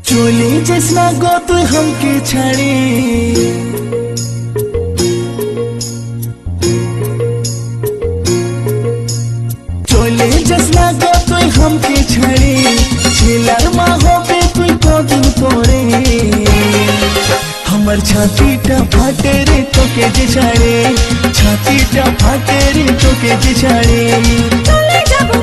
চলে যাস না গো তুই हमके ছাড়ে, চলে যাস না গো তুই हमके ছাড়ে, ছেলার মা হবে তুই কদিন পরে। আমার ছাতিটা ফাটে রে তোকে যে ছাড়ে, ছাতিটা ফাটে রে তোকে যে ছাড়ে। চলে যাবো